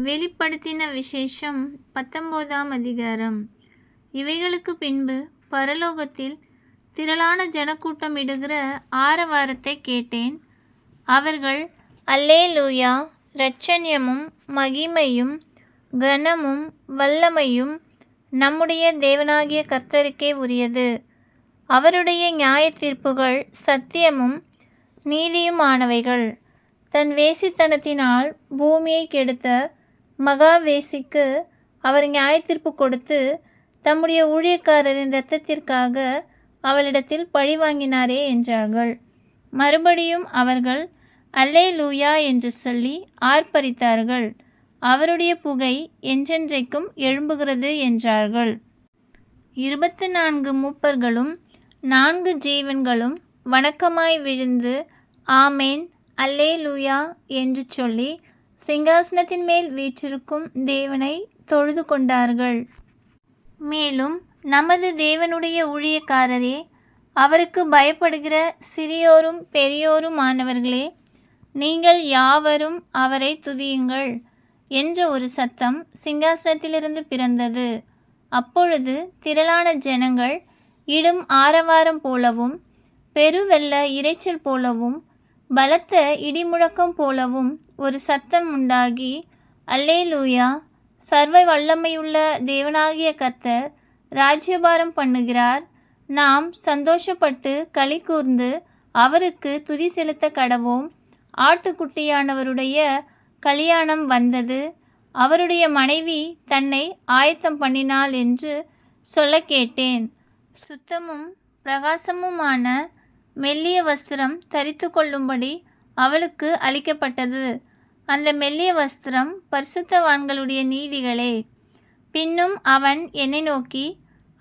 வெளிப்படுத்தின விசேஷம் 19ஆம் அதிகாரம். இவைகளுக்கு பின்பு பரலோகத்தில் திரளான ஜனக்கூட்டம் இடுகிற ஆரவாரத்தை கேட்டேன். அவர்கள் அல்லேலூயா, இரட்சண்யமும் மகிமையும் கனமும் வல்லமையும் நம்முடைய தேவனாகிய கர்த்தருக்கே உரியது. அவருடைய நியாய தீர்ப்புகள் சத்தியமும் நீதியுமானவைகள். தன் வேசித்தனத்தினால் பூமியை கெடுத்த மகா வேசிக்கு அவர் நியாயத்தீர்ப்பு கொடுத்து தம்முடைய ஊழியக்காரரின் இரத்தத்திற்காக அவளிடத்தில் பழி வாங்கினாரே என்றார்கள். மறுபடியும் அவர்கள் அல்லேலூயா என்று சொல்லி ஆர்ப்பரித்தார்கள். அவருடைய புகை என்றென்றைக்கும் எழும்புகிறது என்றார்கள். 24 மூப்பர்களும் 4 ஜீவன்களும் வணக்கமாய் விழுந்து ஆமேன் அல்லேலூயா என்று சொல்லி சிங்காசனத்தின் மேல் வீற்றிருக்கும் தேவனை தொழுது கொண்டார்கள். மேலும் நமது தேவனுடைய ஊழியக்காரரே, அவருக்கு பயப்படுகிற சிறியோரும் பெரியோருமானவர்களே, நீங்கள் யாவரும் அவரை துதியுங்கள் என்ற ஒரு சத்தம் சிங்காசனத்திலிருந்து பிறந்தது. அப்பொழுது திரளான ஜனங்கள் இடும் ஆரவாரம் போலவும் பெருவெள்ள இரைச்சல் போலவும் பலத்த இடிமுழக்கம் போலவும் ஒரு சத்தம் உண்டாகி, அல்லேலூயா, சர்வ வல்லமையுள்ள தேவனாகிய கர்த்தர் ராஜ்யபாரம் பண்ணுகிறார். நாம் சந்தோஷப்பட்டு களி கூர்ந்து அவருக்கு துதி செலுத்த கடவோம். ஆட்டுக்குட்டியானவருடைய கல்யாணம் வந்தது, அவருடைய மனைவி தன்னை ஆயத்தம் பண்ணினாள் என்று சொல்ல கேட்டேன். சுத்தமும் பிரகாசமுமான மெல்லிய வஸ்திரம் தரித்து கொள்ளும்படி அவளுக்கு அளிக்கப்பட்டது. அந்த மெல்லிய வஸ்திரம் பரிசுத்தவான்களுடைய நீதிகளே. பின்னும் அவன் என்னை நோக்கி,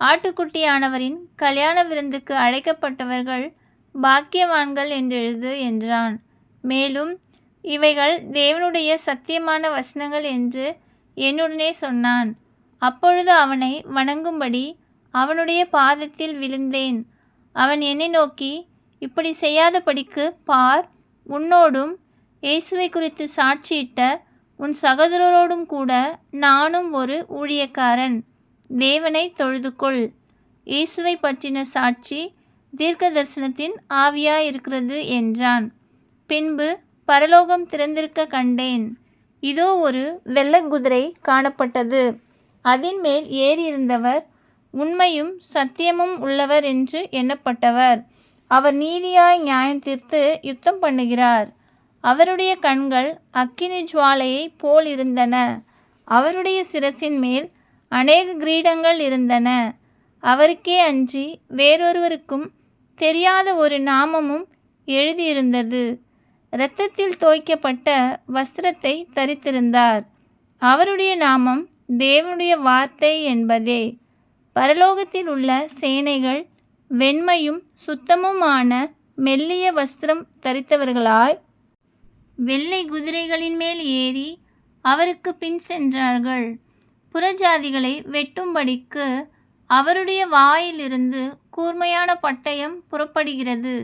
ஆட்டுக்குட்டியானவரின் கல்யாண விருந்துக்கு அழைக்கப்பட்டவர்கள் பாக்கியவான்கள் என்றெழுது என்றான். மேலும் இவைகள் தேவனுடைய சத்தியமான வசனங்கள் என்று என்னுடனே சொன்னான். அப்பொழுது அவனை வணங்கும்படி அவனுடைய பாதத்தில் விழுந்தேன். அவன் என்னை நோக்கி, இப்படி செய்யாதபடிக்கு பார், உன்னோடும் இயேசுவை குறித்து சாட்சியிட்ட உன் சகோதரரோடும் கூட நானும் ஒரு ஊழியக்காரன். தேவனை தொழுதுகொள். இயேசுவை பற்றின சாட்சி தீர்க்க தரிசனத்தின் ஆவியாயிருக்கிறது என்றான். பின்பு பரலோகம் திறந்திருக்க கண்டேன். இதோ ஒரு வெள்ளக்குதிரை காணப்பட்டது. அதின் மேல் ஏறியிருந்தவர் உண்மையும் சத்தியமும் உள்ளவர் என்று எண்ணப்பட்டவர். அவர் நீதியாய் நியாயம் தீர்த்து யுத்தம் பண்ணுகிறார். அவருடைய கண்கள் அக்கினி ஜுவாலையைப் போல் இருந்தன. அவருடைய சிரசின் மேல் அநேக கிரீடங்கள் இருந்தன. அவருக்கே அன்றி வேறொருவருக்கும் தெரியாத ஒரு நாமமும் எழுதியிருந்தது. இரத்தத்தில் தோய்க்கப்பட்ட வஸ்திரத்தை தரித்திருந்தார். அவருடைய நாமம் தேவனுடைய வார்த்தை என்பதே. பரலோகத்தில் உள்ள சேனைகள் வெண்மையும் சுத்தமுமான மெல்லிய வஸ்திரம் தரித்தவர்களாய் வெள்ளை குதிரைகளின் மேல் ஏறி அவருக்கு பின் சென்றார்கள். புறஜாதிகளை வெட்டும்படிக்கு அவருடைய வாயிலிருந்து கூர்மையான பட்டயம் புறப்படுகிறது.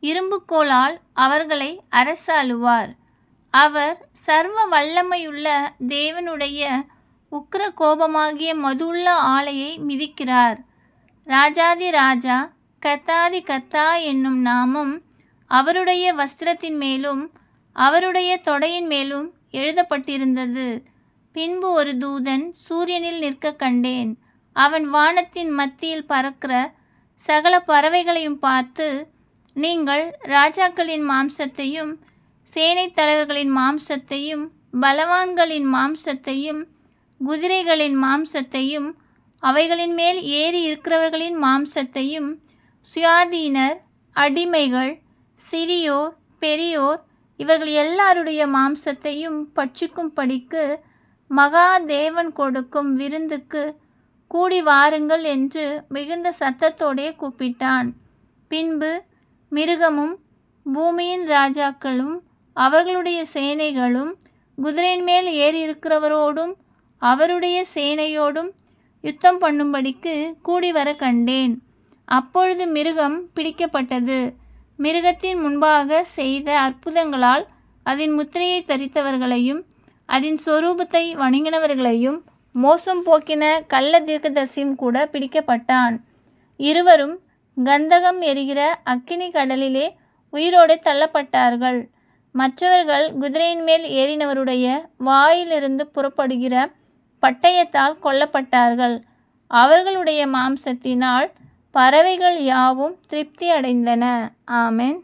இரும்புக்கோலால் அவர்களை அரசாளுவார். அவர் சர்வ வல்லமையுள்ள தேவனுடைய உக்கிர கோபமாகிய மதுள்ள ஆலையை மிதிக்கிறார். ராஜாதி ராஜா கர்த்தாதி கர்த்தா என்னும் நாமம் அவருடைய வஸ்திரத்தின் மேலும் அவருடைய தொடையின் மேலும் எழுதப்பட்டிருந்தது. பின்பு ஒரு தூதன் சூரியனில் நிற்க கண்டேன். அவன் வானத்தின் மத்தியில் பறக்கிற சகல பறவைகளையும் பார்த்து, நீங்கள் ராஜாக்களின் மாம்சத்தையும் சேனை தலைவர்களின் மாம்சத்தையும் பலவான்களின் மாம்சத்தையும் குதிரைகளின் மாம்சத்தையும் அவைகளின் மேல் ஏறி இருக்கிறவர்களின் மாம்சத்தையும் சுயாதீனர், அடிமைகள், சிறியோர், பெரியோர் இவர்கள் எல்லாருடைய மாம்சத்தையும் பட்சிக்கும்படிக்கு மகா தேவன் கொடுக்கும் விருந்துக்கு கூடி வாருங்கள் என்று மிகுந்த சத்தத்தோடே கூப்பிட்டான். பின்பு மிருகமும் பூமியின் ராஜாக்களும் அவர்களுடைய சேனைகளும் குதிரையின் மேல் ஏறியிருக்கிறவரோடும் அவருடைய சேனையோடும் யுத்தம் பண்ணும்படிக்கு கூடி வர கண்டேன். அப்பொழுது மிருகம் பிடிக்கப்பட்டது. மிருகத்தின் முன்பாக செய்த அற்புதங்களால் அதன் முத்திரையை தரித்தவர்களையும் அதன் சொரூபத்தை வணங்கினவர்களையும் மோசம் போக்கின கள்ள தீர்க்கதரிசியும் கூட பிடிக்கப்பட்டான். இருவரும் கந்தகம் எரிகிற அக்கினி கடலிலே உயிரோடு தள்ளப்பட்டார்கள். மற்றவர்கள் குதிரையின் மேல் ஏறினவருடைய வாயிலிருந்து புறப்படுகிற பட்டயத்தால் கொல்லப்பட்டார்கள். அவர்களுடைய மாம்சத்தினால் பறவைகள் யாவும் திருப்தி அடைந்தன. ஆமென்.